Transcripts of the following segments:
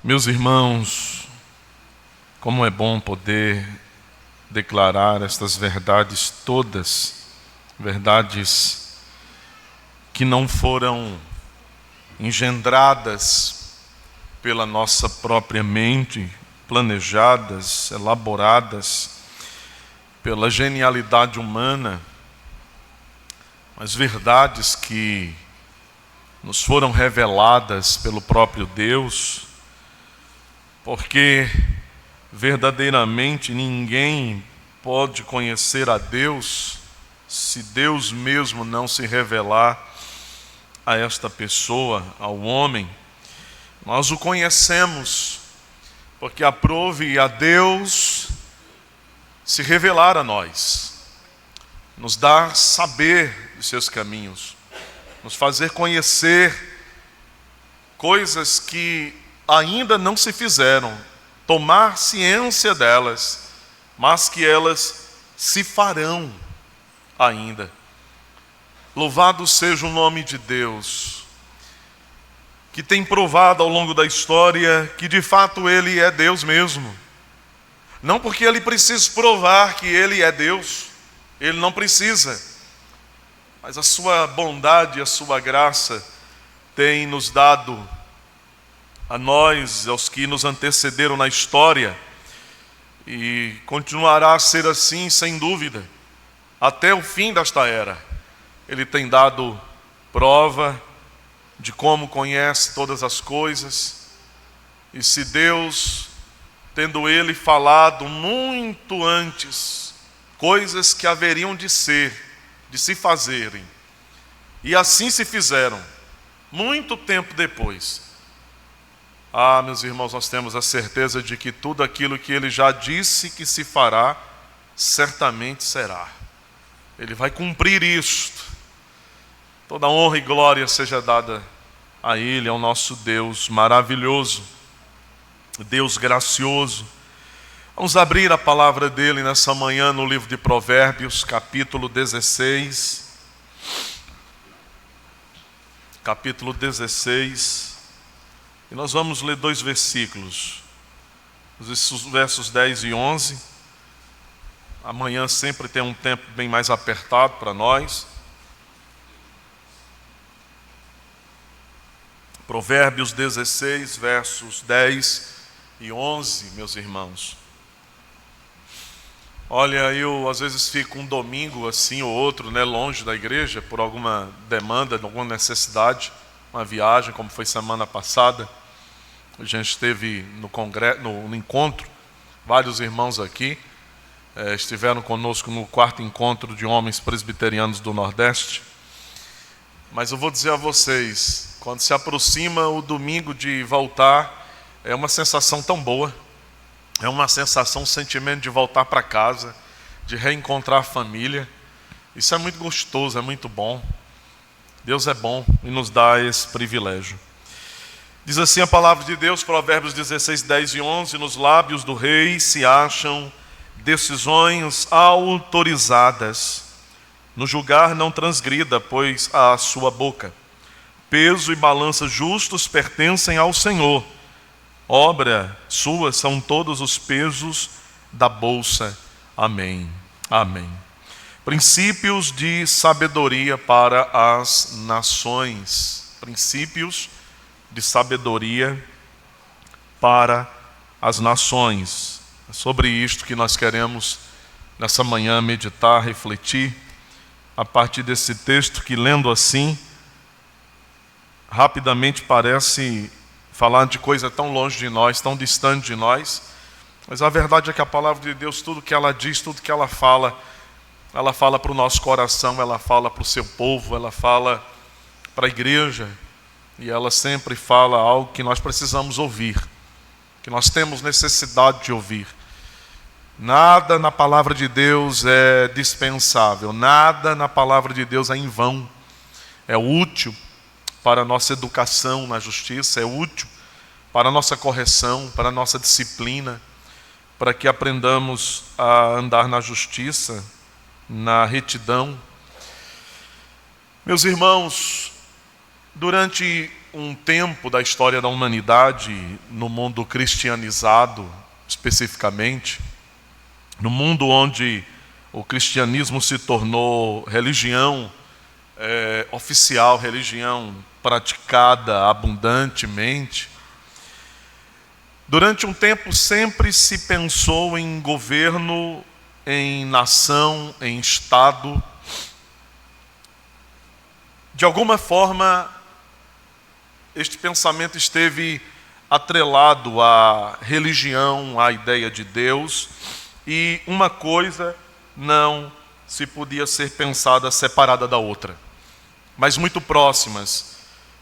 Meus irmãos, como é bom poder declarar estas verdades todas, verdades que não foram engendradas pela nossa própria mente, planejadas, elaboradas pela genialidade humana, mas verdades que nos foram reveladas pelo próprio Deus, porque verdadeiramente ninguém pode conhecer a Deus se Deus mesmo não se revelar a esta pessoa, ao homem. Nós o conhecemos porque aprove a Deus se revelar a nós, nos dar saber de seus caminhos, nos fazer conhecer coisas que ainda não se fizeram, tomar ciência delas, mas que elas se farão ainda. Louvado seja o nome de Deus, que tem provado ao longo da história que de fato Ele é Deus mesmo. Não porque Ele precisa provar que Ele é Deus, Ele não precisa, mas a sua bondade e a sua graça tem nos dado a nós, aos que nos antecederam na história, e continuará a ser assim, sem dúvida, até o fim desta era. Ele tem dado prova de como conhece todas as coisas, e se Deus, tendo Ele falado muito antes, coisas que haveriam de ser, de se fazerem, e assim se fizeram, muito tempo depois, meus irmãos, nós temos a certeza de que tudo aquilo que Ele já disse que se fará, certamente será. Ele vai cumprir isto. Toda honra e glória seja dada a Ele, ao nosso Deus maravilhoso, Deus gracioso. Vamos abrir a palavra dEle nessa manhã no livro de Provérbios, capítulo 16. Capítulo 16. E nós vamos ler dois versículos, os versos 10 e 11. Amanhã sempre tem um tempo bem mais apertado para nós. Provérbios 16, versos 10 e 11, meus irmãos. Olha, eu às vezes fico um domingo assim ou outro, longe da igreja, por alguma demanda, alguma necessidade, uma viagem, como foi semana passada. A gente esteve no encontro, vários irmãos aqui estiveram conosco no 4º encontro de homens presbiterianos do Nordeste. Mas eu vou dizer a vocês, quando se aproxima o domingo de voltar, é uma sensação tão boa, é uma sensação, um sentimento de voltar para casa, de reencontrar a família. Isso é muito gostoso, é muito bom. Deus é bom e nos dá esse privilégio. Diz assim a palavra de Deus, Provérbios 16, 10 e 11: nos lábios do rei se acham decisões autorizadas. No julgar não transgrida, pois a sua boca. Peso e balança justos pertencem ao Senhor. Obra sua são todos os pesos da bolsa. Amém. Amém. Princípios de sabedoria para as nações. Princípios de sabedoria para as nações. É sobre isto que nós queremos nessa manhã meditar, refletir, a partir desse texto que, lendo assim, rapidamente parece falar de coisa tão longe de nós, tão distante de nós, mas a verdade é que a palavra de Deus, tudo que ela diz, tudo que ela fala para o nosso coração, ela fala para o seu povo, ela fala para a igreja, e ela sempre fala algo que nós precisamos ouvir, que nós temos necessidade de ouvir. Nada na palavra de Deus é dispensável, nada na palavra de Deus é em vão. É útil para a nossa educação na justiça, é útil para a nossa correção, para a nossa disciplina, para que aprendamos a andar na justiça, na retidão. Meus irmãos, durante um tempo da história da humanidade, no mundo cristianizado especificamente, no mundo onde o cristianismo se tornou religião oficial, religião praticada abundantemente, durante um tempo sempre se pensou em governo, em nação, em Estado. De alguma forma, este pensamento esteve atrelado à religião, à ideia de Deus, e uma coisa não se podia ser pensada separada da outra, mas muito próximas,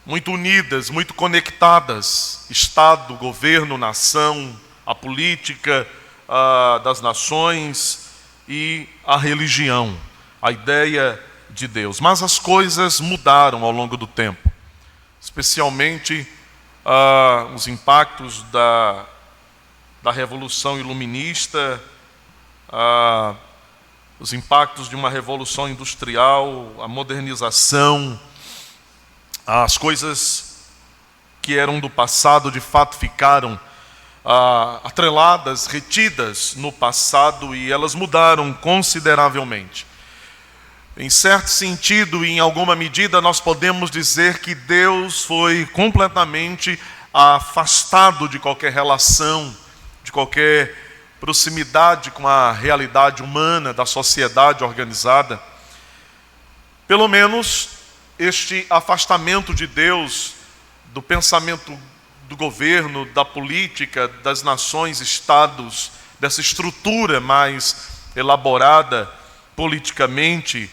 muito unidas, muito conectadas: Estado, governo, nação, a política das nações e a religião, a ideia de Deus. Mas as coisas mudaram ao longo do tempo, especialmente os impactos da Revolução Iluminista, os impactos de uma revolução industrial, a modernização. As coisas que eram do passado, de fato, ficaram atreladas, retidas no passado, e elas mudaram consideravelmente. Em certo sentido, e em alguma medida, nós podemos dizer que Deus foi completamente afastado de qualquer relação, de qualquer proximidade com a realidade humana, da sociedade organizada. Pelo menos este afastamento de Deus, do pensamento do governo, da política, das nações, estados, dessa estrutura mais elaborada politicamente,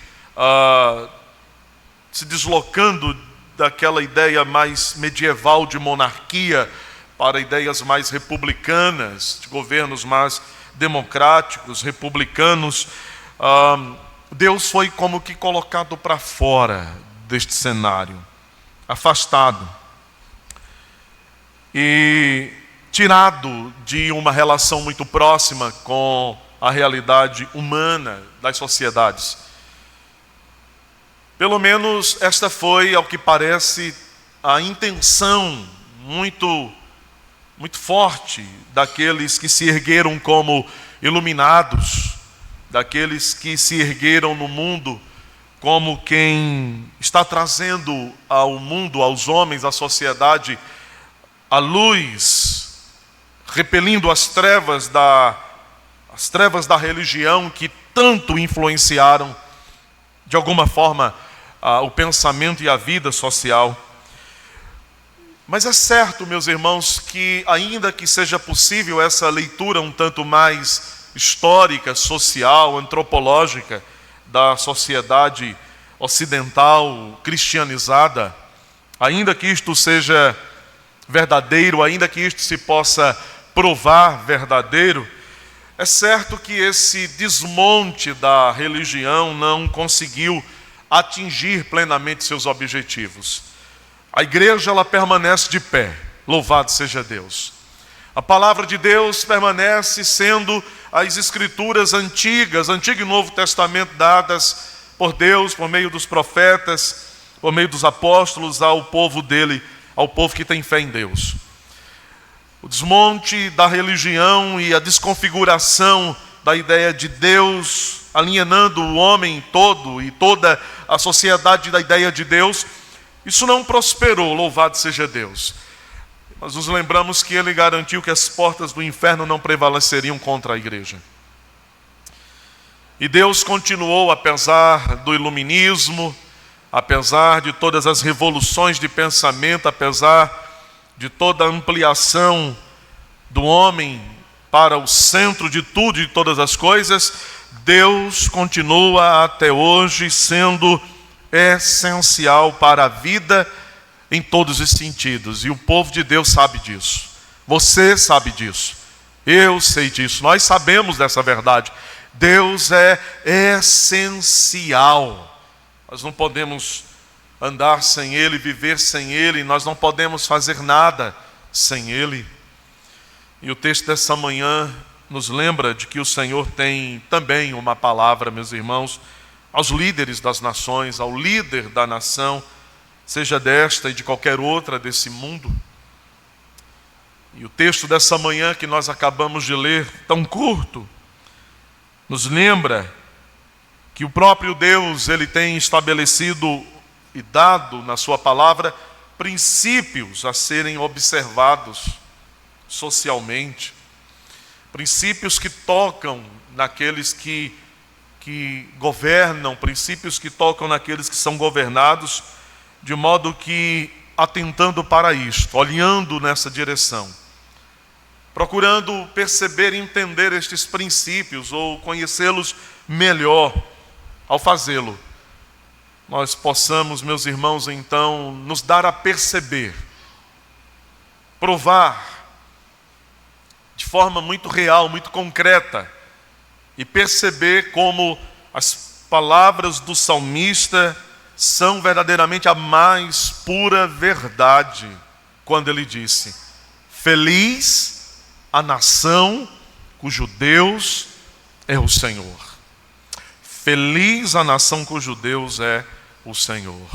se deslocando daquela ideia mais medieval de monarquia para ideias mais republicanas, de governos mais democráticos, republicanos. Deus foi como que colocado para fora deste cenário, afastado e tirado de uma relação muito próxima com a realidade humana das sociedades. Pelo menos esta foi, ao que parece, a intenção muito forte daqueles que se ergueram como iluminados, daqueles que se ergueram no mundo como quem está trazendo ao mundo, aos homens, à sociedade, a luz, repelindo as trevas da religião que tanto influenciaram, de alguma forma, o pensamento e a vida social. Mas é certo, meus irmãos, que ainda que seja possível essa leitura um tanto mais histórica, social, antropológica da sociedade ocidental cristianizada, ainda que isto seja verdadeiro, ainda que isto se possa provar verdadeiro, é certo que esse desmonte da religião não conseguiu atingir plenamente seus objetivos. A igreja, ela permanece de pé, louvado seja Deus. A palavra de Deus permanece sendo as escrituras antigas, Antigo e Novo Testamento, dadas por Deus, por meio dos profetas, por meio dos apóstolos, ao povo dele, ao povo que tem fé em Deus. O desmonte da religião e a desconfiguração da ideia de Deus, alienando o homem todo e toda a sociedade da ideia de Deus, isso não prosperou, louvado seja Deus. Nós nos lembramos que ele garantiu que as portas do inferno não prevaleceriam contra a igreja. E Deus continuou, apesar do iluminismo, apesar de todas as revoluções de pensamento, apesar de toda a ampliação do homem para o centro de tudo e de todas as coisas, Deus continua até hoje sendo essencial para a vida em todos os sentidos. E o povo de Deus sabe disso. Você sabe disso. Eu sei disso. Nós sabemos dessa verdade. Deus é essencial. Nós não podemos andar sem Ele, viver sem Ele. Nós não podemos fazer nada sem Ele. E o texto dessa manhã nos lembra de que o Senhor tem também uma palavra, meus irmãos, aos líderes das nações, ao líder da nação, seja desta e de qualquer outra desse mundo. E o texto dessa manhã que nós acabamos de ler, tão curto, nos lembra que o próprio Deus, Ele tem estabelecido e dado na sua palavra princípios a serem observados socialmente, princípios que tocam naqueles que governam, princípios que tocam naqueles que são governados, de modo que, atentando para isto, olhando nessa direção, procurando perceber e entender estes princípios ou conhecê-los melhor, ao fazê-lo, nós possamos, meus irmãos, então, nos dar a perceber, provar, de forma muito real, muito concreta, e perceber como as palavras do salmista são verdadeiramente a mais pura verdade, quando ele disse: feliz a nação cujo Deus é o Senhor. Feliz a nação cujo Deus é o Senhor.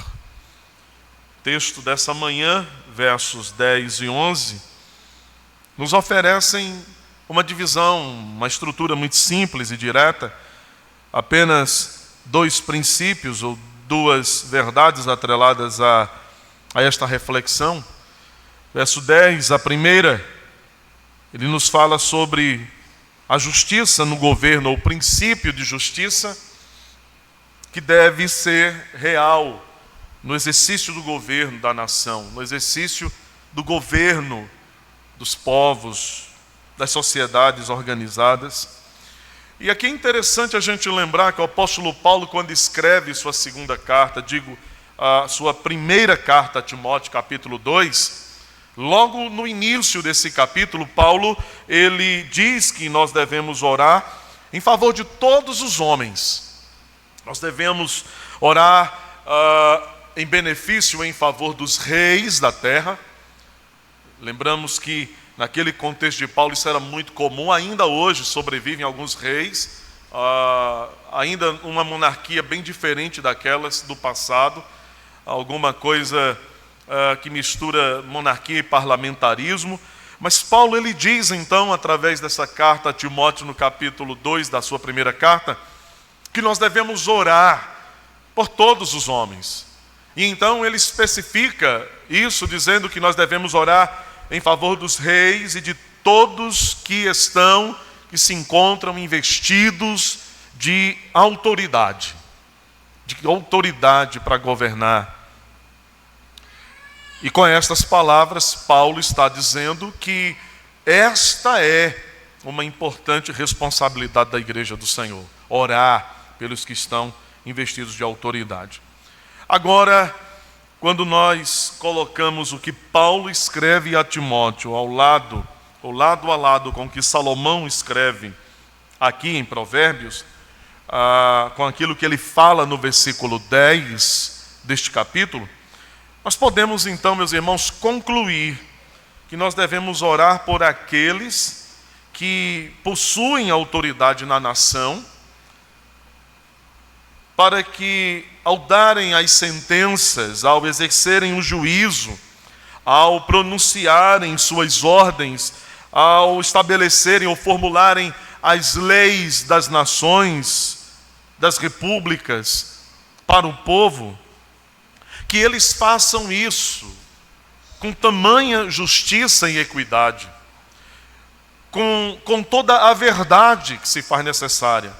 Texto dessa manhã, versos 10 e 11, nos oferecem uma divisão, uma estrutura muito simples e direta, apenas dois princípios ou duas verdades atreladas a esta reflexão. Verso 10, a primeira, ele nos fala sobre a justiça no governo, ou o princípio de justiça, que deve ser real no exercício do governo da nação, no exercício do governo dos povos, das sociedades organizadas. E aqui é interessante a gente lembrar que o apóstolo Paulo, quando escreve sua segunda carta, a sua primeira carta a Timóteo, capítulo 2, logo no início desse capítulo, Paulo, ele diz que nós devemos orar em favor de todos os homens. Nós devemos orar em benefício, em favor dos reis da terra. Lembramos que naquele contexto de Paulo isso era muito comum, ainda hoje sobrevivem alguns reis, ainda uma monarquia bem diferente daquelas do passado, alguma coisa que mistura monarquia e parlamentarismo. Mas Paulo, ele diz então, através dessa carta a Timóteo, no capítulo 2 da sua primeira carta, que nós devemos orar por todos os homens. E então ele especifica isso, dizendo que nós devemos orar em favor dos reis e de todos que se encontram investidos de autoridade para governar. E com estas palavras, Paulo está dizendo que esta é uma importante responsabilidade da igreja do Senhor, orar pelos que estão investidos de autoridade. Agora, quando nós colocamos o que Paulo escreve a Timóteo ao lado a lado com o que Salomão escreve aqui em Provérbios, com aquilo que ele fala no versículo 10 deste capítulo, nós podemos então, meus irmãos, concluir que nós devemos orar por aqueles que possuem autoridade na nação, para que, ao darem as sentenças, ao exercerem o juízo, ao pronunciarem suas ordens, ao estabelecerem ou formularem as leis das nações, das repúblicas, para o povo, que eles façam isso com tamanha justiça e equidade, com toda a verdade que se faz necessária,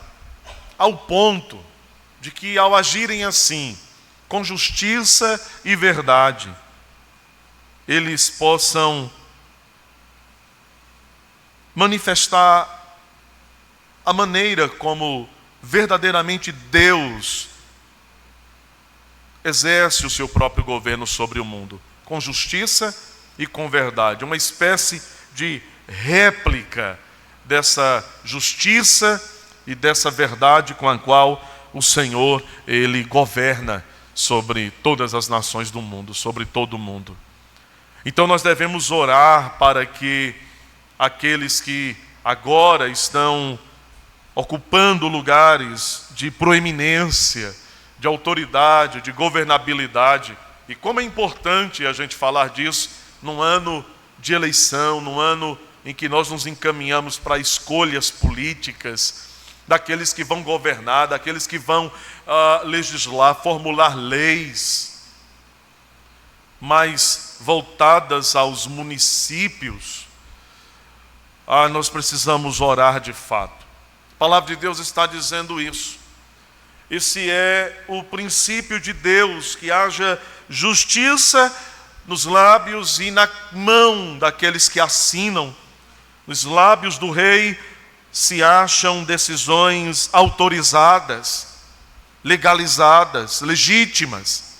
ao ponto de que, ao agirem assim, com justiça e verdade, eles possam manifestar a maneira como verdadeiramente Deus exerce o seu próprio governo sobre o mundo, com justiça e com verdade, uma espécie de réplica dessa justiça e dessa verdade com a qual o Senhor, Ele governa sobre todas as nações do mundo, sobre todo o mundo. Então nós devemos orar para que aqueles que agora estão ocupando lugares de proeminência, de autoridade, de governabilidade, E como é importante a gente falar disso num ano de eleição, num ano em que nós nos encaminhamos para escolhas políticas, daqueles que vão governar, daqueles que vão legislar, formular leis, mais voltadas aos municípios. Nós precisamos orar de fato. A palavra de Deus está dizendo isso. Esse é o princípio de Deus, que haja justiça nos lábios e na mão daqueles que assinam. Nos lábios do rei se acham decisões autorizadas, legalizadas, legítimas.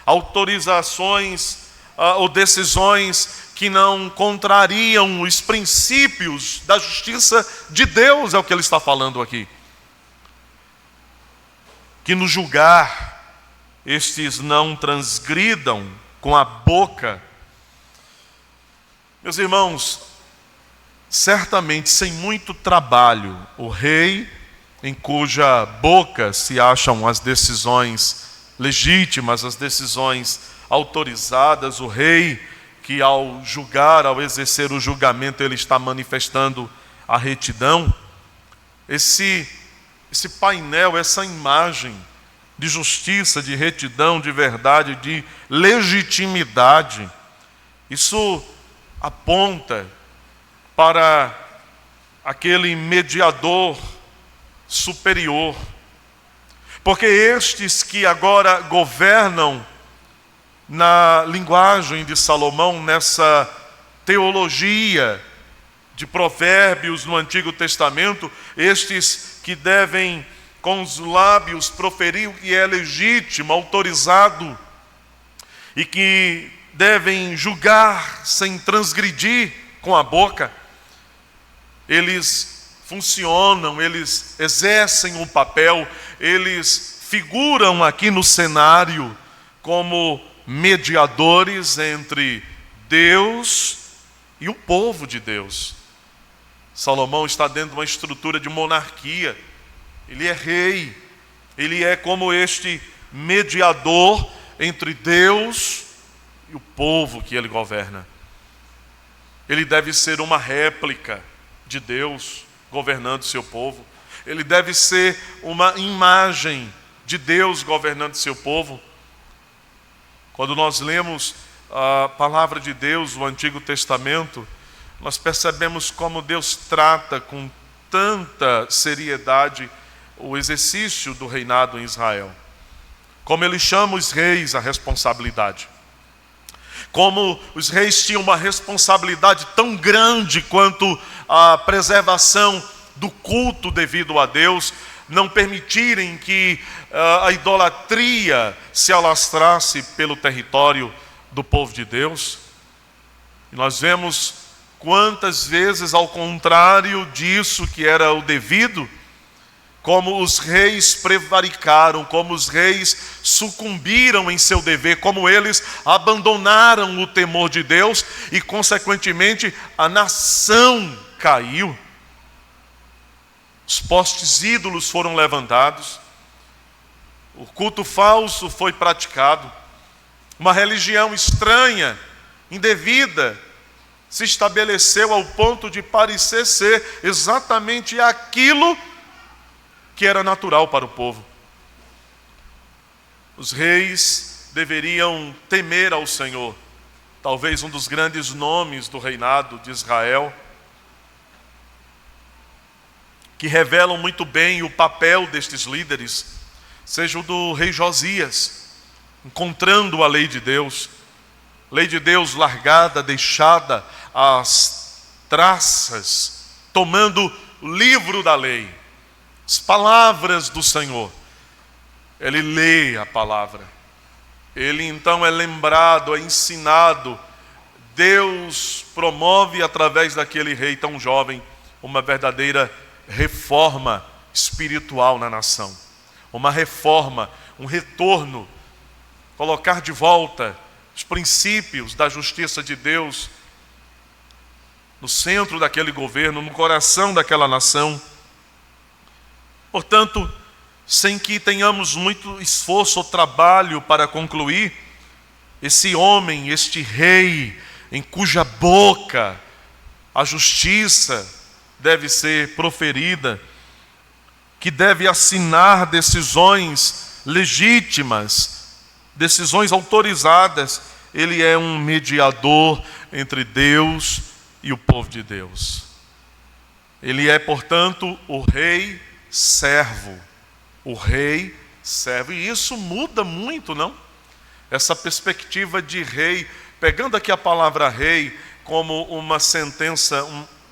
Autorizações ou decisões que não contrariam os princípios da justiça de Deus, é o que ele está falando aqui. Que no julgar, estes não transgridam com a boca. Meus irmãos, certamente sem muito trabalho, o rei, em cuja boca se acham as decisões legítimas, as decisões autorizadas, o rei que ao julgar, ao exercer o julgamento, ele está manifestando a retidão. Esse painel, essa imagem de justiça, de retidão, de verdade, de legitimidade, isso aponta para aquele mediador superior. Porque estes que agora governam, na linguagem de Salomão, nessa teologia de provérbios no Antigo Testamento, estes que devem com os lábios proferir o que é legítimo, autorizado, e que devem julgar sem transgredir com a boca, eles funcionam, eles exercem um papel, eles figuram aqui no cenário como mediadores entre Deus e o povo de Deus. Salomão está dentro de uma estrutura de monarquia. Ele é rei. Ele é como este mediador entre Deus e o povo que ele governa. Ele deve ser uma réplica de Deus governando seu povo. Ele deve ser uma imagem de Deus governando seu povo. Quando nós lemos a palavra de Deus, o Antigo Testamento, nós percebemos como Deus trata com tanta seriedade o exercício do reinado em Israel. Como ele chama os reis à responsabilidade. Como os reis tinham uma responsabilidade tão grande quanto a preservação do culto devido a Deus, não permitirem que a idolatria se alastrasse pelo território do povo de Deus. E nós vemos quantas vezes, ao contrário disso que era o devido, como os reis prevaricaram, como os reis sucumbiram em seu dever, como eles abandonaram o temor de Deus e, consequentemente, a nação caiu. Os postes ídolos foram levantados, o culto falso foi praticado, uma religião estranha, indevida, se estabeleceu ao ponto de parecer ser exatamente aquilo que era natural para o povo. Os reis deveriam temer ao Senhor, talvez um dos grandes nomes do reinado de Israel, que revelam muito bem o papel destes líderes, seja o do rei Josias, encontrando a lei de Deus largada, deixada às traças, tomando o livro da lei, as palavras do Senhor. Ele lê a palavra, ele então é lembrado, é ensinado. Deus promove através daquele rei tão jovem uma verdadeira reforma espiritual na nação, uma reforma, um retorno, colocar de volta os princípios da justiça de Deus no centro daquele governo, no coração daquela nação. Portanto, sem que tenhamos muito esforço ou trabalho para concluir, esse homem, este rei, em cuja boca a justiça deve ser proferida, que deve assinar decisões legítimas, decisões autorizadas. Ele é um mediador entre Deus e o povo de Deus. Ele é, portanto, o rei servo. O rei servo. E isso muda muito, não? Essa perspectiva de rei, pegando aqui a palavra rei como uma sentença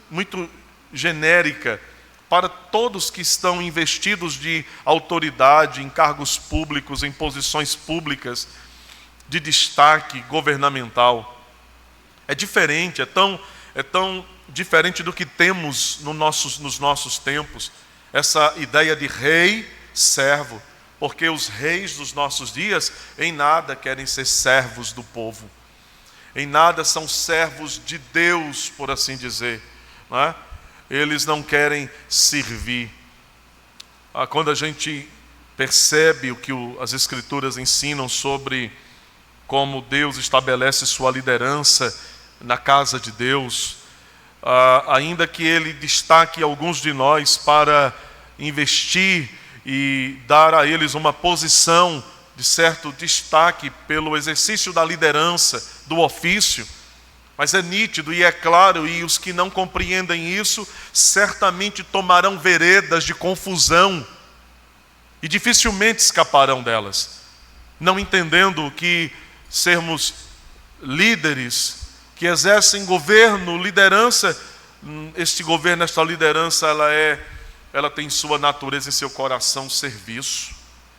muito genérica para todos que estão investidos de autoridade, em cargos públicos, em posições públicas, de destaque governamental. É diferente, é tão diferente do que temos nos nossos tempos, essa ideia de rei, servo, porque os reis dos nossos dias em nada querem ser servos do povo, em nada são servos de Deus, por assim dizer, não é? Eles não querem servir. Quando a gente percebe o que as Escrituras ensinam sobre como Deus estabelece sua liderança na casa de Deus, ainda que Ele destaque alguns de nós para investir e dar a eles uma posição de certo destaque pelo exercício da liderança, do ofício, mas é nítido e é claro, e os que não compreendem isso certamente tomarão veredas de confusão e dificilmente escaparão delas, não entendendo que sermos líderes que exercem governo, liderança, este governo, esta liderança, ela tem sua natureza em seu coração serviço.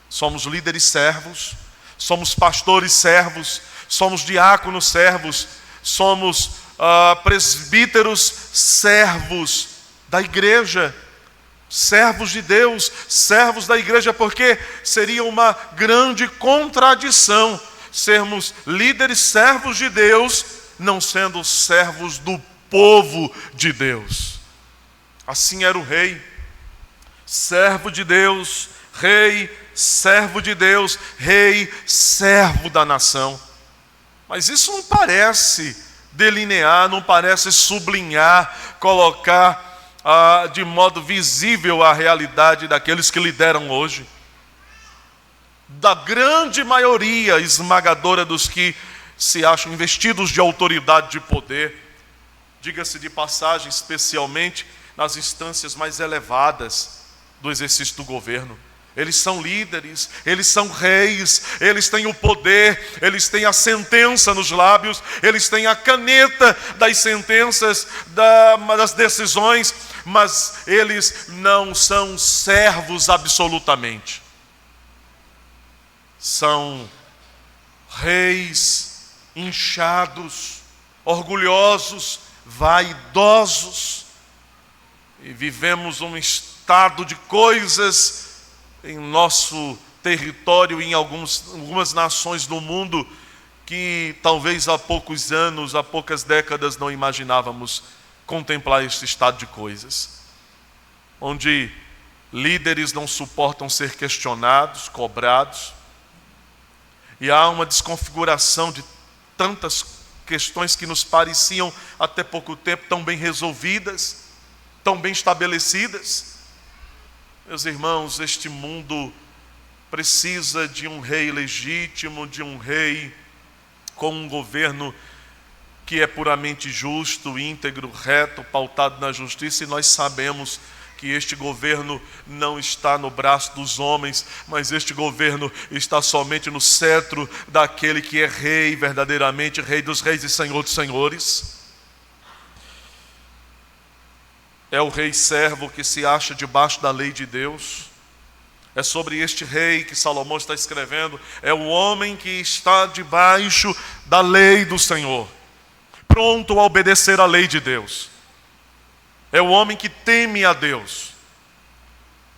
Somos líderes servos, somos pastores servos, somos diáconos servos, somos presbíteros servos da igreja, servos de Deus, servos da igreja, porque seria uma grande contradição sermos líderes servos de Deus, não sendo servos do povo de Deus. Assim era o rei, servo de Deus, rei, servo de Deus, rei, servo da nação. Mas isso não parece delinear, não parece sublinhar, colocar de modo visível a realidade daqueles que lideram hoje. Da grande maioria esmagadora dos que se acham investidos de autoridade, de poder, diga-se de passagem, especialmente nas instâncias mais elevadas do exercício do governo. Eles são líderes, eles são reis, eles têm o poder, eles têm a sentença nos lábios, eles têm a caneta das sentenças, das decisões, mas eles não são servos absolutamente. São reis inchados, orgulhosos, vaidosos, e vivemos um estado de coisas em nosso território, em algumas nações do mundo, que talvez há poucos anos, há poucas décadas não imaginávamos contemplar este estado de coisas, onde líderes não suportam ser questionados, cobrados, e há uma desconfiguração de tantas questões que nos pareciam até pouco tempo tão bem resolvidas, tão bem estabelecidas. Meus irmãos, este mundo precisa de um rei legítimo, de um rei com um governo que é puramente justo, íntegro, reto, pautado na justiça, e nós sabemos que este governo não está no braço dos homens, mas este governo está somente no cetro daquele que é rei, verdadeiramente rei dos reis e senhor dos senhores. É o rei servo que se acha debaixo da lei de Deus. É sobre este rei que Salomão está escrevendo. É o homem que está debaixo da lei do Senhor, pronto a obedecer à lei de Deus. É o homem que teme a Deus.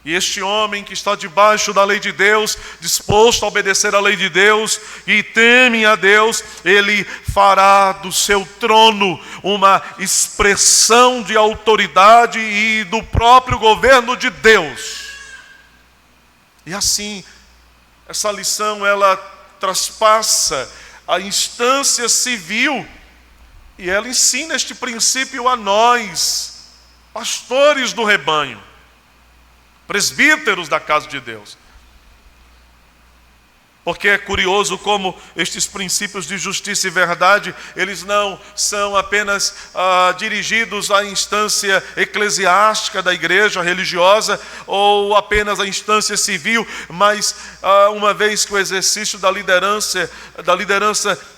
E este homem que está debaixo da lei de Deus, disposto a obedecer à lei de Deus e teme a Deus, ele fará do seu trono uma expressão de autoridade e do próprio governo de Deus. E assim, essa lição ela traspassa a instância civil, e ela ensina este princípio a nós, pastores do rebanho, presbíteros da casa de Deus. Porque é curioso como estes princípios de justiça e verdade, eles não são apenas dirigidos à instância eclesiástica da igreja religiosa, ou apenas à instância civil, mas uma vez que o exercício da liderança,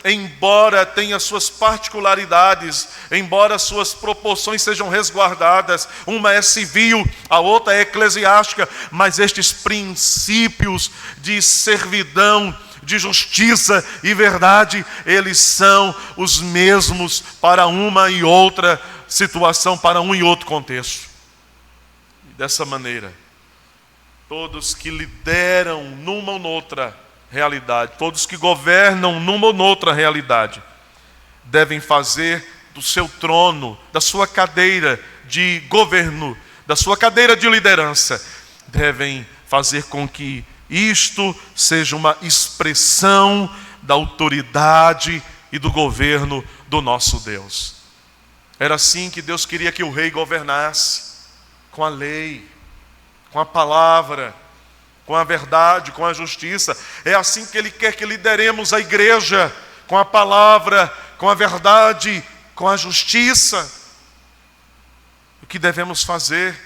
embora tenha suas particularidades, embora suas proporções sejam resguardadas, uma é civil, a outra é eclesiástica, mas estes princípios de servidão, de justiça e verdade, eles são os mesmos para uma e outra situação, para um e outro contexto. E dessa maneira, todos que lideram numa ou noutra realidade, todos que governam numa ou noutra realidade, devem fazer do seu trono, da sua cadeira de governo, da sua cadeira de liderança, devem fazer com que isto seja uma expressão da autoridade e do governo do nosso Deus. Era assim que Deus queria que o rei governasse, com a lei, com a palavra, com a verdade, com a justiça. É assim que Ele quer que lideremos a igreja, com a palavra, com a verdade, com a justiça. O que devemos fazer?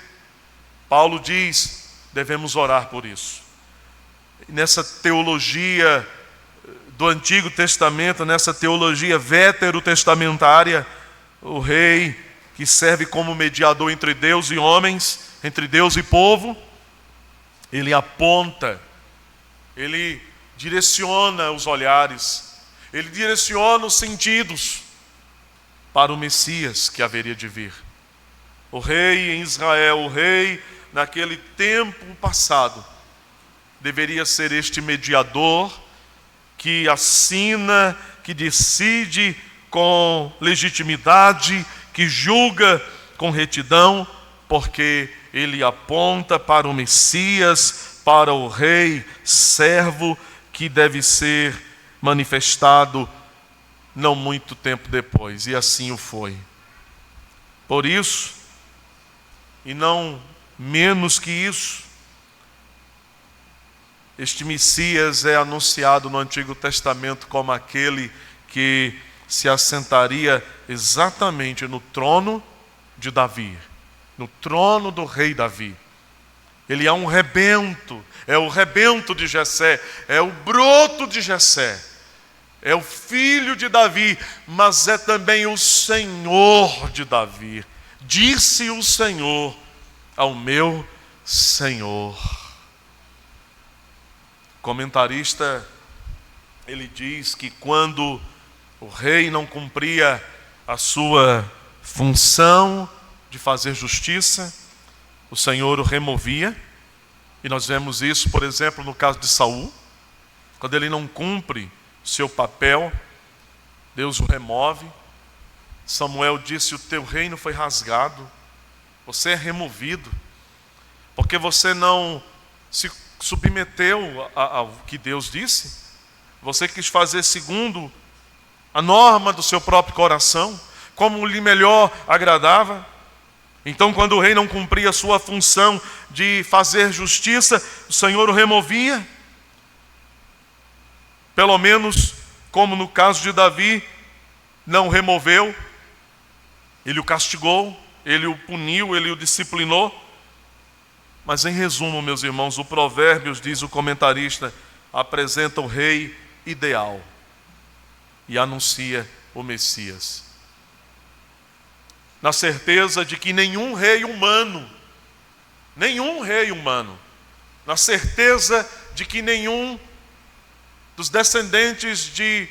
Paulo diz, devemos orar por isso. Nessa teologia do Antigo Testamento, nessa teologia veterotestamentária, o rei que serve como mediador entre Deus e homens, entre Deus e povo, ele aponta, ele direciona os olhares, ele direciona os sentidos para o Messias que haveria de vir. O rei em Israel, o rei naquele tempo passado, deveria ser este mediador que assina, que decide com legitimidade, que julga com retidão, porque ele aponta para o Messias, para o rei servo que deve ser manifestado não muito tempo depois, e assim o foi. Por isso, e não menos que isso, este Messias é anunciado no Antigo Testamento como aquele que se assentaria exatamente no trono de Davi, no trono do rei Davi. Ele é um rebento, é o rebento de Jessé, é o broto de Jessé, é o filho de Davi, mas é também o Senhor de Davi. Disse o Senhor ao meu Senhor. O comentarista, ele diz que quando o rei não cumpria a sua função de fazer justiça, o Senhor o removia. E nós vemos isso, por exemplo, no caso de Saul. Quando ele não cumpre seu papel, Deus o remove. Samuel disse: o teu reino foi rasgado, você é removido, porque você não se submeteu ao que Deus disse. Você quis fazer segundo a norma do seu próprio coração, como lhe melhor agradava. Então, quando o rei não cumpria a sua função de fazer justiça, o Senhor o removia. Pelo menos, como no caso de Davi, não o removeu, ele o castigou, ele o puniu, ele o disciplinou. Mas em resumo, meus irmãos, o Provérbios, diz o comentarista, apresenta o rei ideal e anuncia o Messias, na certeza de que nenhum rei humano, na certeza de que nenhum dos descendentes de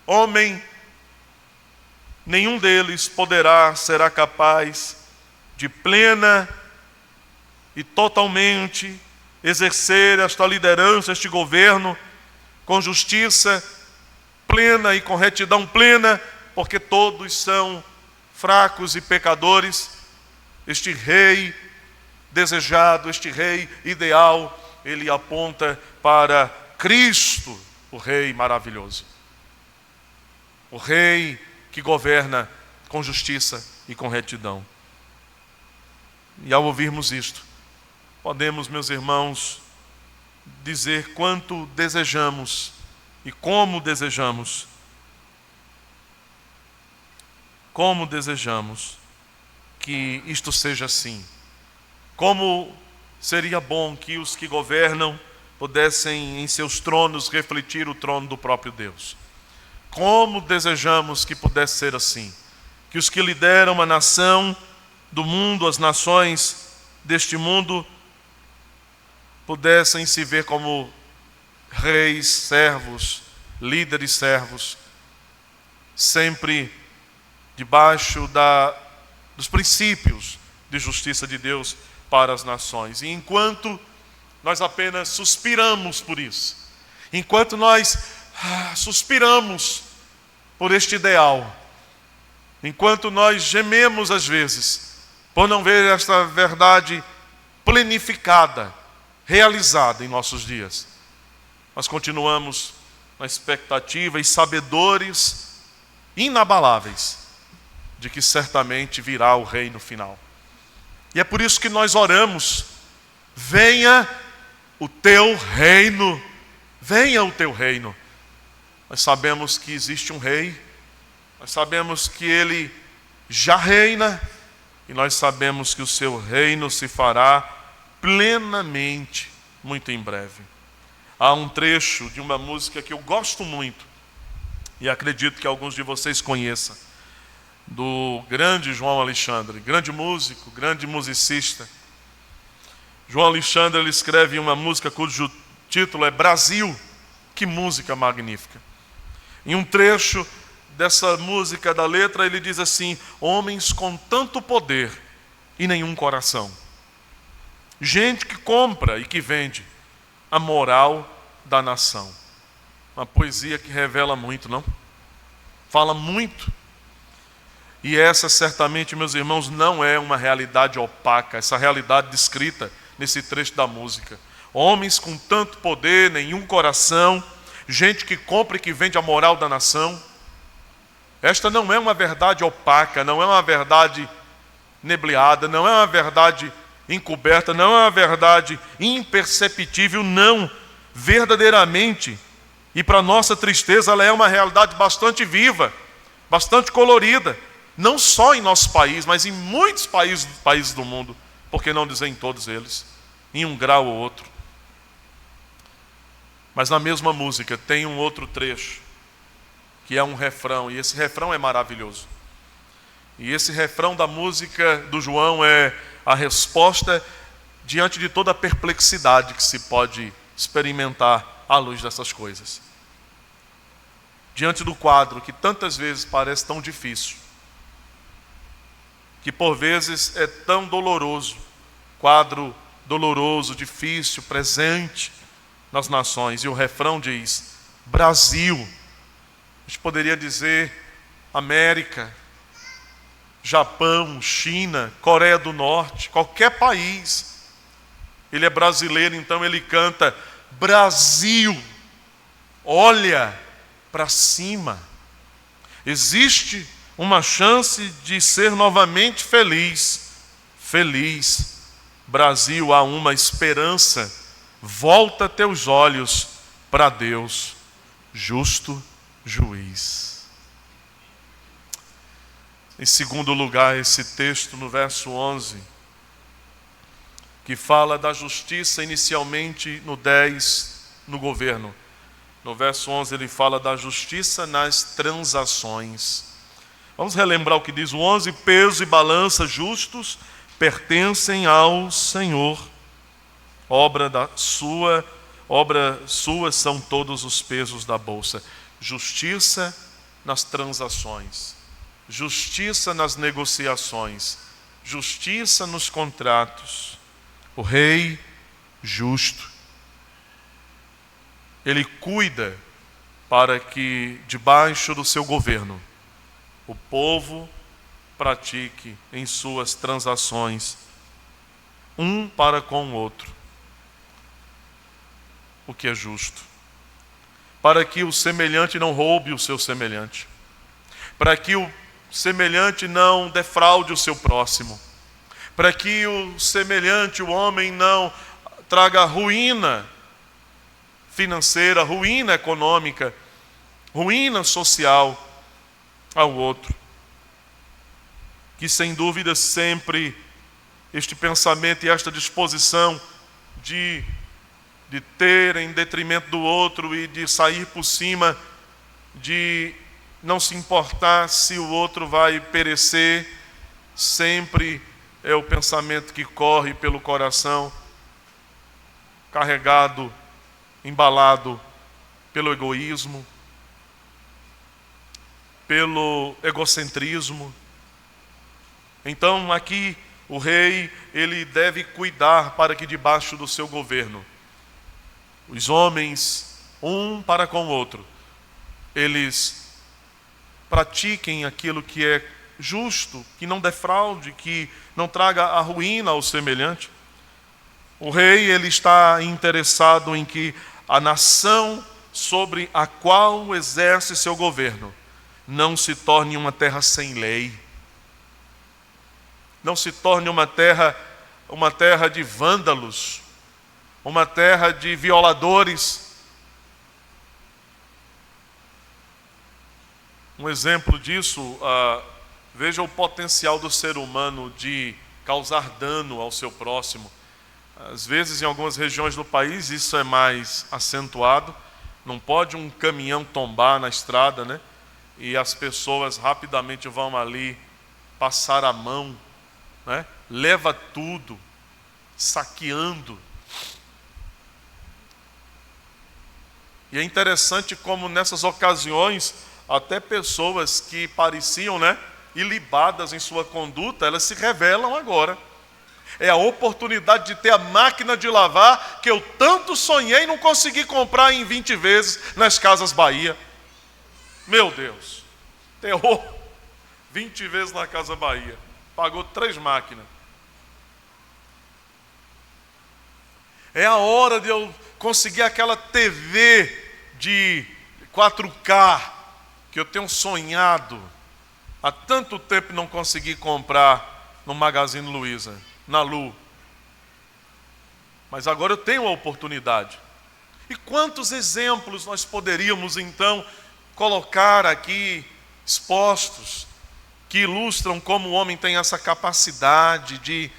homem, nenhum deles será capaz de plena e totalmente exercer esta liderança, este governo, com justiça plena e com retidão plena, porque todos são fracos e pecadores. Este rei desejado, este rei ideal, ele aponta para Cristo, o Rei maravilhoso. o rei que governa com justiça e com retidão. E ao ouvirmos isto, podemos, meus irmãos, dizer quanto desejamos e como desejamos que isto seja assim. Como seria bom que os que governam pudessem em seus tronos refletir o trono do próprio Deus. Como desejamos que pudesse ser assim. Que os que lideram a nação do mundo, as nações deste mundo, pudessem se ver como reis, servos, líderes servos, sempre debaixo dos princípios de justiça de Deus para as nações. E enquanto nós apenas suspiramos por isso, enquanto nós suspiramos por este ideal, enquanto nós gememos às vezes por não ver esta verdade plenificada, realizada em nossos dias, nós continuamos na expectativa e sabedores inabaláveis de que certamente virá o reino final. E é por isso que nós oramos: venha o teu reino, venha o teu reino. Nós sabemos que existe um rei, nós sabemos que ele já reina, e nós sabemos que o seu reino se fará plenamente muito em breve. Há um trecho de uma música que eu gosto muito, e acredito que alguns de vocês conheçam, do grande João Alexandre, grande músico, grande musicista. João Alexandre, ele escreve uma música cujo título é Brasil. Que música magnífica! Em um trecho dessa música, da letra, ele diz assim: homens com tanto poder e nenhum coração, gente que compra e que vende a moral da nação. Uma poesia que revela muito, não? Fala muito. E essa certamente, meus irmãos, não é uma realidade opaca, essa realidade descrita nesse trecho da música. Homens com tanto poder, nenhum coração, gente que compra e que vende a moral da nação. Esta não é uma verdade opaca, não é uma verdade nebliada, não é uma verdade encoberta, não é uma verdade imperceptível, não. Verdadeiramente, e para nossa tristeza, ela é uma realidade bastante viva, bastante colorida. Não só em nosso país, mas em muitos países do mundo, por que não dizer em todos eles, em um grau ou outro. Mas na mesma música tem um outro trecho, que é um refrão, e esse refrão é maravilhoso. E esse refrão da música do João é a resposta diante de toda a perplexidade que se pode experimentar à luz dessas coisas. Diante do quadro que tantas vezes parece tão difícil, que por vezes é tão doloroso, quadro doloroso, difícil, presente nas nações. E o refrão diz: Brasil. A gente poderia dizer América, Japão, China, Coreia do Norte, qualquer país. Ele é brasileiro, então ele canta: Brasil, olha para cima. Existe uma chance de ser novamente feliz. Feliz. Brasil, há uma esperança. Volta teus olhos para Deus, justo juiz. Em segundo lugar, esse texto no verso 11, que fala da justiça inicialmente no 10, no governo. No verso 11 ele fala da justiça nas transações. Vamos relembrar o que diz o 11: peso e balança justos pertencem ao Senhor. Obra sua são todos os pesos da bolsa. Justiça nas transações, justiça nas negociações, justiça nos contratos. O rei justo, ele cuida para que debaixo do seu governo o povo pratique em suas transações um para com o outro o que é justo, para que o semelhante não roube o seu semelhante, para que o semelhante não defraude o seu próximo, para que o semelhante, o homem, não traga ruína financeira, ruína econômica, ruína social ao outro. Que sem dúvida sempre este pensamento e esta disposição de ter em detrimento do outro e de sair por cima, de não se importar se o outro vai perecer, sempre é o pensamento que corre pelo coração, carregado, embalado pelo egoísmo, pelo egocentrismo. Então aqui o rei, ele deve cuidar para que debaixo do seu governo, os homens, um para com o outro, eles pratiquem aquilo que é justo, que não defraude, que não traga a ruína ao semelhante. O rei, ele está interessado em que a nação sobre a qual exerce seu governo não se torne uma terra sem lei, não se torne uma terra de vândalos, uma terra de violadores. Um exemplo disso, veja o potencial do ser humano de causar dano ao seu próximo. Às vezes, em algumas regiões do país, isso é mais acentuado. Não pode um caminhão tombar na estrada, né? E as pessoas rapidamente vão ali passar a mão, né? Leva tudo, saqueando. E é interessante como nessas ocasiões, até pessoas que pareciam, né, ilibadas em sua conduta, elas se revelam agora. É a oportunidade de ter a máquina de lavar que eu tanto sonhei e não consegui comprar em 20 vezes nas Casas Bahia. Meu Deus, terror. 20 vezes na Casa Bahia. Pagou 3 máquinas. É a hora de eu conseguir aquela TV de 4K que eu tenho sonhado. Há tanto tempo não consegui comprar no Magazine Luiza, na Lu. Mas agora eu tenho a oportunidade. E quantos exemplos nós poderíamos então colocar aqui expostos que ilustram como o homem tem essa capacidade de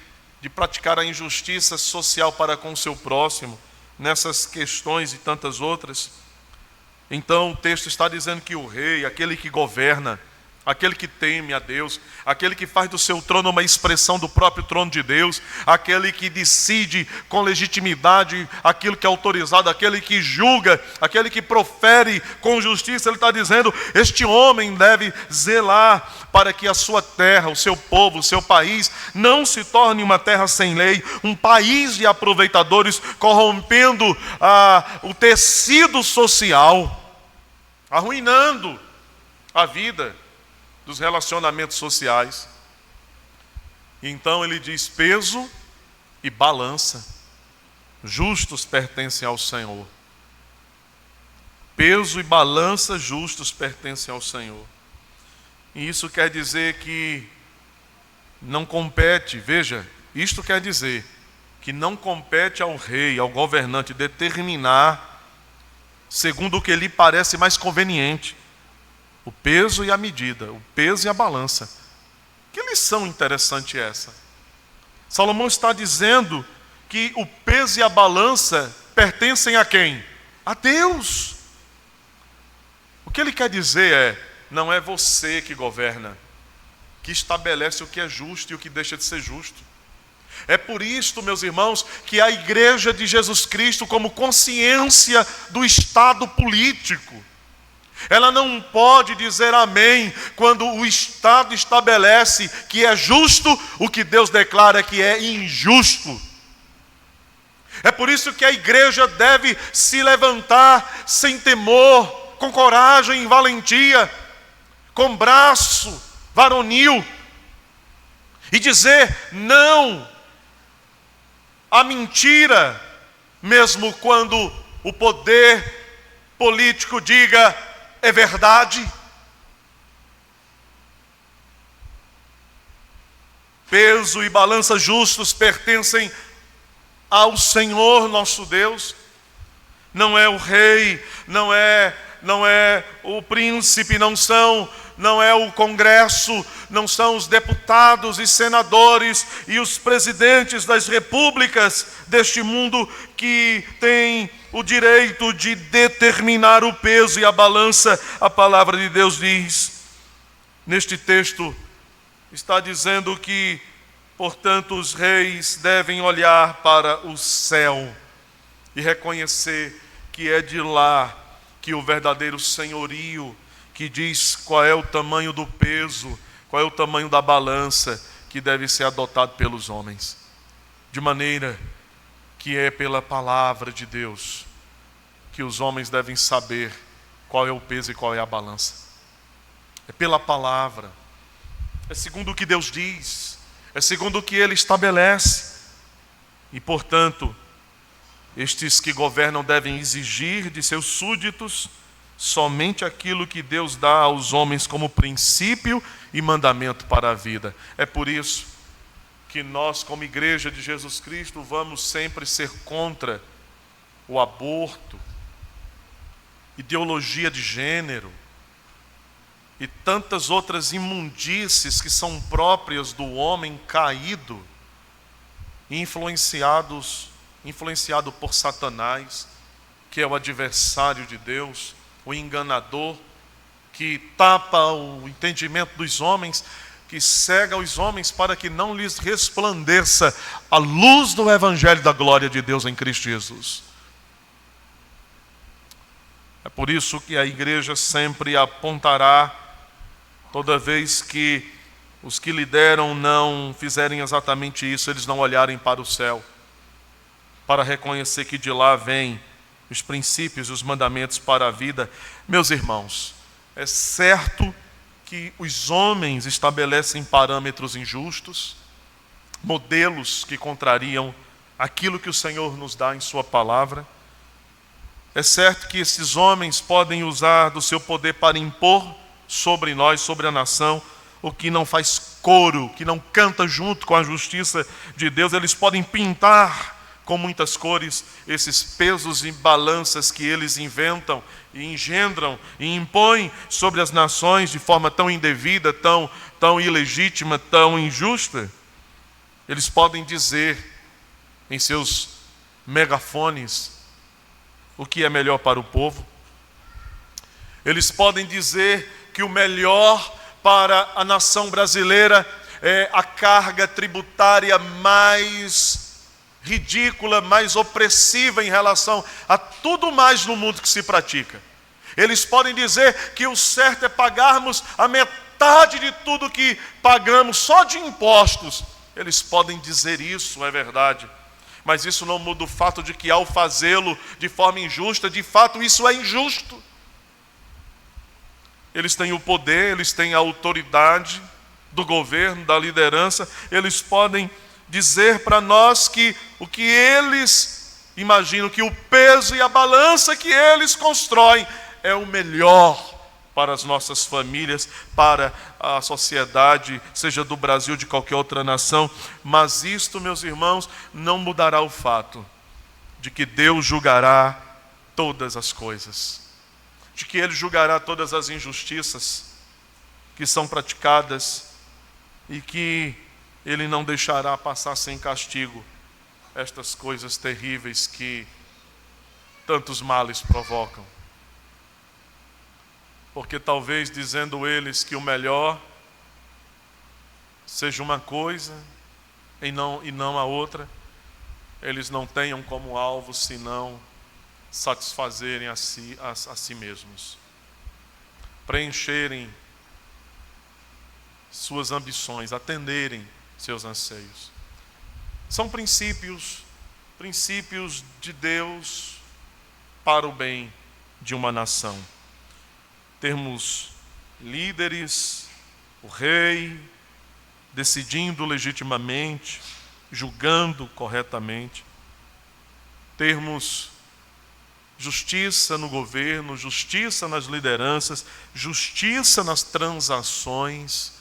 praticar a injustiça social para com o seu próximo, nessas questões e tantas outras. Então o texto está dizendo que o rei, aquele que governa, aquele que teme a Deus, aquele que faz do seu trono uma expressão do próprio trono de Deus, aquele que decide com legitimidade aquilo que é autorizado, aquele que julga, aquele que profere com justiça, ele está dizendo, este homem deve zelar para que a sua terra, o seu povo, o seu país, não se torne uma terra sem lei, um país de aproveitadores, corrompendo o tecido social, arruinando a vida dos relacionamentos sociais. Então ele diz, peso e balança, justos pertencem ao Senhor. Peso e balança justos pertencem ao Senhor. E isso quer dizer que não compete, veja, isto quer dizer que não compete ao rei, ao governante, determinar segundo o que lhe parece mais conveniente. O peso e a medida, o peso e a balança. Que lição interessante é essa? Salomão está dizendo que o peso e a balança pertencem a quem? A Deus. O que ele quer dizer é, não é você que governa, que estabelece o que é justo e o que deixa de ser justo. É por isto, meus irmãos, que a Igreja de Jesus Cristo, como consciência do Estado político, ela não pode dizer amém quando o Estado estabelece que é justo o que Deus declara que é injusto. É por isso que a igreja deve se levantar sem temor, com coragem e valentia, com braço varonil, e dizer não à mentira, mesmo quando o poder político diga é verdade. Peso e balança justos pertencem ao Senhor nosso Deus. Não é o rei, não é o príncipe, não é o Congresso, não são os deputados e senadores e os presidentes das repúblicas deste mundo que têm o direito de determinar o peso e a balança. A palavra de Deus diz, neste texto, está dizendo que, portanto, os reis devem olhar para o céu e reconhecer que é de lá que o verdadeiro senhorio, que diz qual é o tamanho do peso, qual é o tamanho da balança que deve ser adotado pelos homens. De maneira que é pela palavra de Deus que os homens devem saber qual é o peso e qual é a balança. É pela palavra, é segundo o que Deus diz, é segundo o que Ele estabelece. E, portanto, estes que governam devem exigir de seus súditos somente aquilo que Deus dá aos homens como princípio e mandamento para a vida. É por isso que nós, como Igreja de Jesus Cristo, vamos sempre ser contra o aborto, ideologia de gênero e tantas outras imundícies que são próprias do homem caído e influenciado por Satanás, que é o adversário de Deus, o enganador, que tapa o entendimento dos homens, que cega os homens para que não lhes resplandeça a luz do Evangelho da glória de Deus em Cristo Jesus. É por isso que a igreja sempre apontará, toda vez que os que lideram não fizerem exatamente isso, eles não olharem para o céu, para reconhecer que de lá vêm os princípios e os mandamentos para a vida. Meus irmãos, é certo que os homens estabelecem parâmetros injustos, modelos que contrariam aquilo que o Senhor nos dá em sua palavra. É certo que esses homens podem usar do seu poder para impor sobre nós, sobre a nação, o que não faz coro, que não canta junto com a justiça de Deus. Eles podem pintar com muitas cores esses pesos e balanças que eles inventam e engendram e impõem sobre as nações de forma tão indevida, tão ilegítima, tão injusta. Eles podem dizer em seus megafones o que é melhor para o povo. Eles podem dizer que o melhor para a nação brasileira é a carga tributária mais ridícula, mais opressiva em relação a tudo mais no mundo que se pratica. Eles podem dizer que o certo é pagarmos a metade de tudo que pagamos só de impostos. Eles podem dizer isso, é verdade. Mas isso não muda o fato de que, ao fazê-lo de forma injusta, de fato isso é injusto. Eles têm o poder, eles têm a autoridade do governo, da liderança. Eles podem dizer para nós que o que eles imaginam, que o peso e a balança que eles constroem é o melhor para as nossas famílias, para a sociedade, seja do Brasil, de qualquer outra nação. Mas isto, meus irmãos, não mudará o fato de que Deus julgará todas as coisas, de que Ele julgará todas as injustiças que são praticadas e que Ele não deixará passar sem castigo estas coisas terríveis que tantos males provocam. Porque talvez, dizendo eles que o melhor seja uma coisa e não a outra, eles não tenham como alvo senão satisfazerem a si mesmos, preencherem suas ambições, atenderem seus anseios. São princípios de Deus para o bem de uma nação. Termos líderes, o rei, decidindo legitimamente, julgando corretamente. Termos justiça no governo, justiça nas lideranças, justiça nas transações,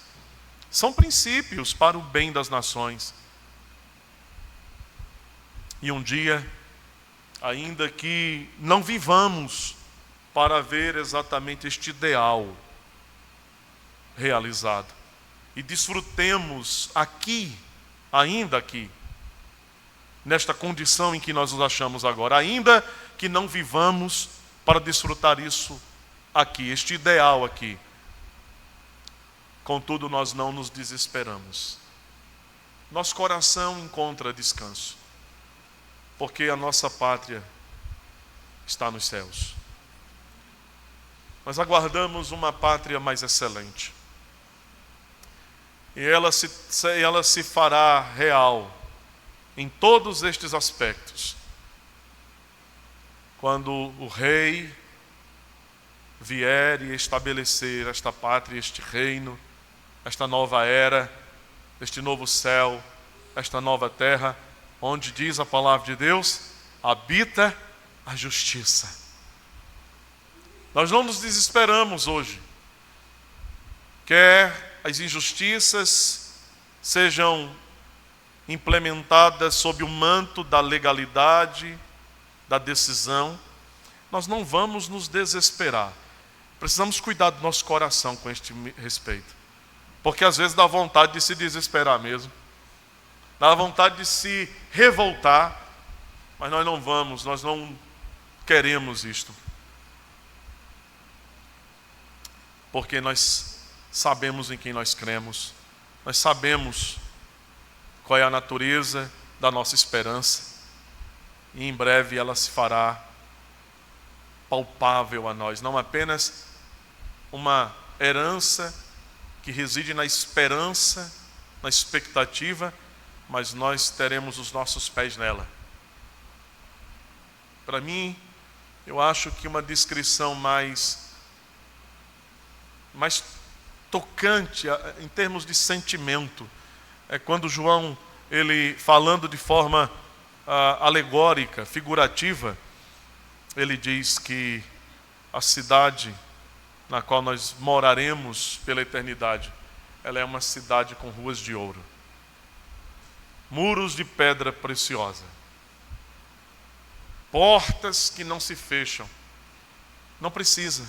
São princípios para o bem das nações. E um dia, ainda que não vivamos para ver exatamente este ideal realizado, e desfrutemos aqui, ainda aqui, nesta condição em que nós nos achamos agora, ainda que não vivamos para desfrutar isso aqui, este ideal aqui. Contudo, nós não nos desesperamos. Nosso coração encontra descanso, porque a nossa pátria está nos céus. Nós aguardamos uma pátria mais excelente. E ela se fará real em todos estes aspectos, quando o rei vier e estabelecer esta pátria, este reino, esta nova era, este novo céu, esta nova terra, onde diz a palavra de Deus, habita a justiça. Nós não nos desesperamos hoje, quer as injustiças sejam implementadas sob o manto da legalidade, da decisão, nós não vamos nos desesperar. Precisamos cuidar do nosso coração com este respeito, porque às vezes dá vontade de se desesperar mesmo, dá vontade de se revoltar, mas nós não vamos, nós não queremos isto, porque nós sabemos em quem nós cremos, nós sabemos qual é a natureza da nossa esperança, e em breve ela se fará palpável a nós, não apenas uma herança que reside na esperança, na expectativa, mas nós teremos os nossos pés nela. Para mim, eu acho que uma descrição mais tocante em termos de sentimento é quando João, ele falando de forma alegórica, figurativa, ele diz que a cidade na qual nós moraremos pela eternidade, ela é uma cidade com ruas de ouro, muros de pedra preciosa, portas que não se fecham. Não precisa,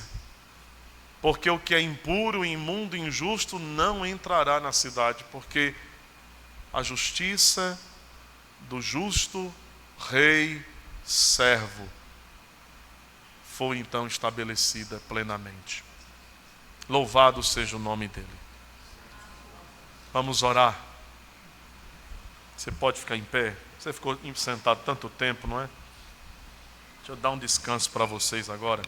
porque o que é impuro, imundo, injusto não entrará na cidade, porque a justiça do justo rei servo foi então estabelecida plenamente. Louvado seja o nome dele. Vamos orar. Você pode ficar em pé? Você ficou sentado tanto tempo, não é? Deixa eu dar um descanso para vocês agora.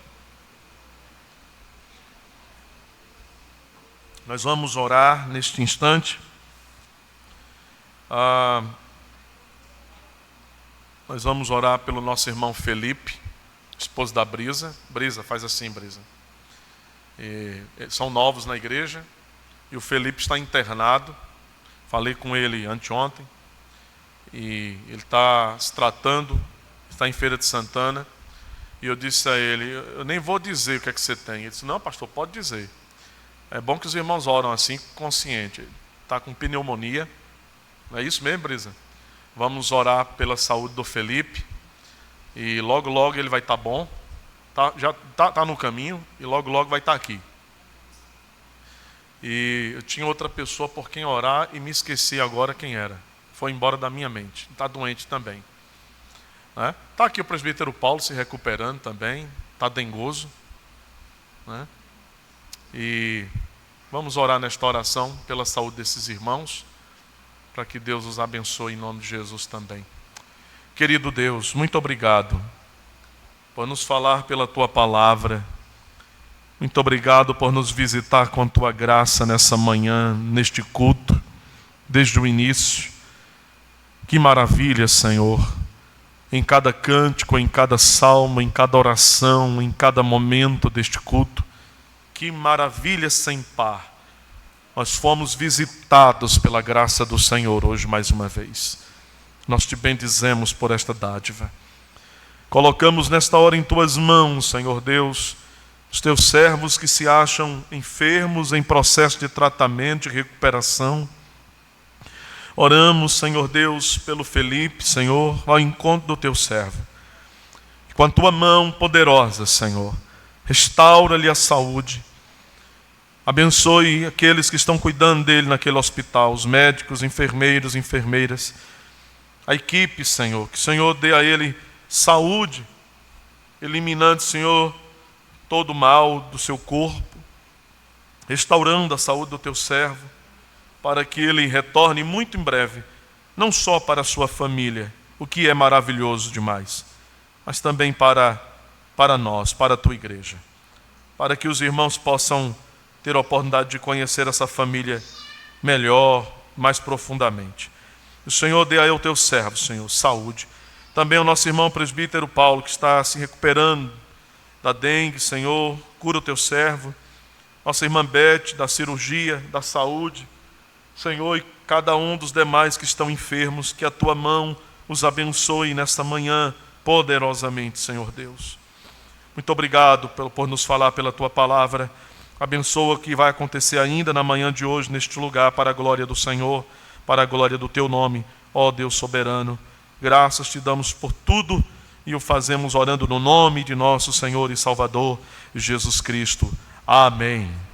Nós vamos orar neste instante. Nós vamos orar pelo nosso irmão Felipe, esposo da Brisa. Brisa, faz assim, Brisa. São novos na igreja e o Felipe está internado. Falei com ele anteontem e ele está se tratando, está em Feira de Santana. E eu disse a ele, eu nem vou dizer o que é que você tem. Ele disse, não, pastor, pode dizer. É bom que os irmãos oram assim, consciente. Ele está com pneumonia. Não é isso mesmo, Brisa? Vamos orar pela saúde do Felipe. E logo, logo ele vai estar bom. Já está no caminho e logo, logo vai estar aqui. E eu tinha outra pessoa por quem orar e me esqueci agora quem era. Foi embora da minha mente. Está doente também. Está aqui o presbítero Paulo se recuperando também. Está dengoso. Né? E vamos orar nesta oração pela saúde desses irmãos, para que Deus os abençoe em nome de Jesus também. Querido Deus, muito obrigado por nos falar pela Tua palavra. Muito obrigado por nos visitar com a Tua graça nessa manhã, neste culto, desde o início. Que maravilha, Senhor, em cada cântico, em cada salmo, em cada oração, em cada momento deste culto. Que maravilha sem par. Nós fomos visitados pela graça do Senhor hoje mais uma vez. Nós te bendizemos por esta dádiva. Colocamos nesta hora em Tuas mãos, Senhor Deus, os teus servos que se acham enfermos, em processo de tratamento, de recuperação. Oramos, Senhor Deus, pelo Felipe, Senhor, ao encontro do teu servo. Com a tua mão poderosa, Senhor, restaura-lhe a saúde. Abençoe aqueles que estão cuidando dele naquele hospital, os médicos, enfermeiros, enfermeiras, a equipe, Senhor, que o Senhor dê a ele saúde, eliminando, Senhor, todo o mal do seu corpo, restaurando a saúde do teu servo, para que ele retorne muito em breve, não só para a sua família, o que é maravilhoso demais, mas também para nós, para a tua igreja, para que os irmãos possam ter a oportunidade de conhecer essa família melhor, mais profundamente. O Senhor dê aí ao teu servo, Senhor, saúde. Também ao nosso irmão presbítero Paulo, que está se recuperando da dengue, Senhor, cura o teu servo. Nossa irmã Beth, da cirurgia, da saúde. Senhor, e cada um dos demais que estão enfermos, que a tua mão os abençoe nesta manhã poderosamente, Senhor Deus. Muito obrigado por nos falar pela tua palavra. Abençoa o que vai acontecer ainda na manhã de hoje neste lugar, para a glória do Senhor, para a glória do teu nome, ó Deus soberano. Graças te damos por tudo e o fazemos orando no nome de nosso Senhor e Salvador, Jesus Cristo. Amém.